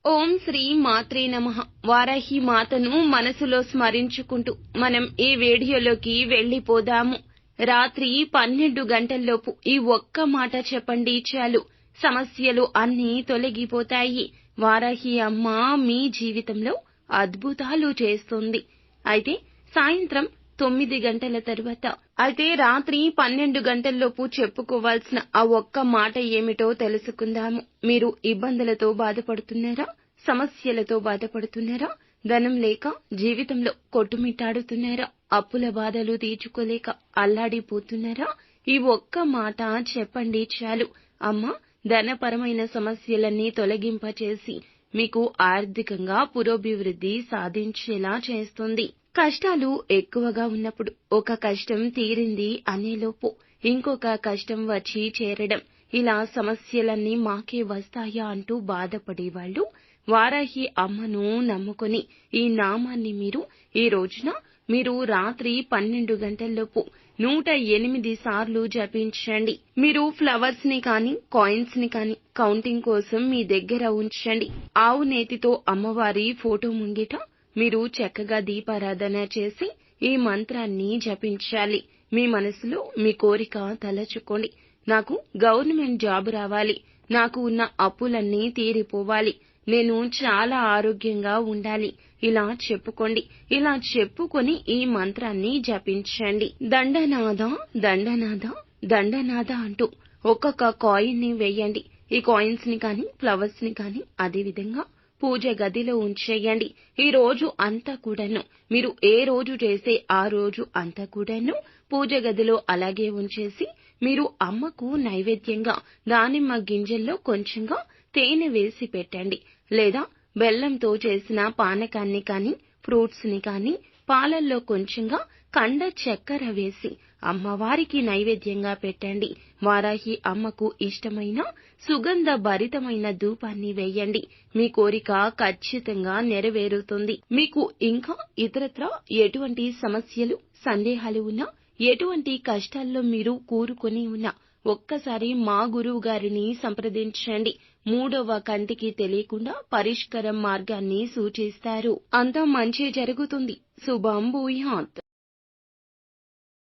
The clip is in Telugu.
ఓం శ్రీ మాత్రే నమః. వారాహి మాతను మనసులో స్మరించుకుంటూ మనం ఈ వీడియోలోకి వెళ్ళిపోదాము. రాత్రి 12 గంటల్లోపు ఈ ఒక్క మాట చెప్పండి చాలు, సమస్యలు అన్నీ తొలగిపోతాయి. వారాహి అమ్మ మీ జీవితంలో అద్భుతాలు చేస్తుంది. అయితే సాయంత్రం 9 గంటల తరువాత, అయితే రాత్రి 12 గంటల్లోపు చెప్పుకోవాల్సిన ఆ ఒక్క మాట ఏమిటో తెలుసుకుందాము. మీరు ఇబ్బందులతో బాధపడుతున్నారా? సమస్యలతో బాధపడుతున్నారా? ధనం లేక జీవితంలో కొట్టుమిట్టాడుతున్నారా? అప్పుల బాధలు తీర్చుకోలేక అల్లాడిపోతున్నారా? ఈ ఒక్క మాట చెప్పండి చాలు, అమ్మ ధనపరమైన సమస్యలన్నీ తొలగింపచేసి మీకు ఆర్థికంగా పురోభివృద్ధి సాధించేలా చేస్తుంది. కష్టాలు ఎక్కువగా ఉన్నప్పుడు ఒక కష్టం తీరింది అనేలోపు ఇంకొక కష్టం వచ్చి చేరడం, ఇలా సమస్యలన్నీ మాకే వస్తాయా అంటూ బాధపడేవాళ్ళు వారాహి అమ్మను నమ్ముకొని ఈ నామాన్ని ఈ రోజున మీరు రాత్రి 12 గంటల్లోపు 108 సార్లు జపించండి. మీరు ఫ్లవర్స్ ని కానీ కాయిన్స్ ని కానీ కౌంటింగ్ కోసం మీ దగ్గర ఉంచండి. ఆవు నేతితో అమ్మవారి ఫోటో ముంగిట మీరు చక్కగా దీపారాధన చేసి ఈ మంత్రాన్ని జపించాలి. మీ మనసులో మీ కోరిక తలచుకోండి. నాకు గవర్నమెంట్ జాబ్ రావాలి, నాకు ఉన్న అప్పులన్నీ తీరిపోవాలి, నేను చాలా ఆరోగ్యంగా ఉండాలి, ఇలా చెప్పుకోండి. ఇలా చెప్పుకొని ఈ మంత్రాన్ని జపించండి. దండనాద దండనాద దండనాద అంటూ ఒక్కొక్క కాయిన్ ని వేయండి. ఈ కాయిన్స్ ని కానీ ఫ్లవర్స్ ని కానీ అదేవిధంగా పూజ గదిలో ఉంచేయండి. ఈ రోజు అంతా కూడాను మీరు ఏ రోజు చేసే ఆ రోజు అంతా కూడాను పూజ గదిలో అలాగే ఉంచేసి మీరు అమ్మకు నైవేద్యంగా దానిమ్మ గింజల్లో కొంచెంగా తేనె వేసి పెట్టండి. లేదా బెల్లంతో చేసిన పానకాన్ని కానీ ఫ్రూట్స్ ని కానీ పాలల్లో కొంచెంగా కండ చక్కెర వేసి అమ్మవారికి నైవేద్యంగా పెట్టండి. వారాహి అమ్మకు ఇష్టమైన సుగంధ భరితమైన ధూపాన్ని వేయండి. మీ కోరిక ఖచ్చితంగా నెరవేరుతుంది. మీకు ఇంకా ఇతరత్రా ఎటువంటి సమస్యలు సందేహాలు ఉన్నా, ఎటువంటి కష్టాల్లో మీరు కూరుకొని ఉన్నా ఒక్కసారి మా గురువు గారిని సంప్రదించండి. మూడవ కంటికి తెలియకుండా పరిష్కారం మార్గాన్ని సూచిస్తారు. అంతా మంచి జరుగుతుంది. శుభం భూయాత్.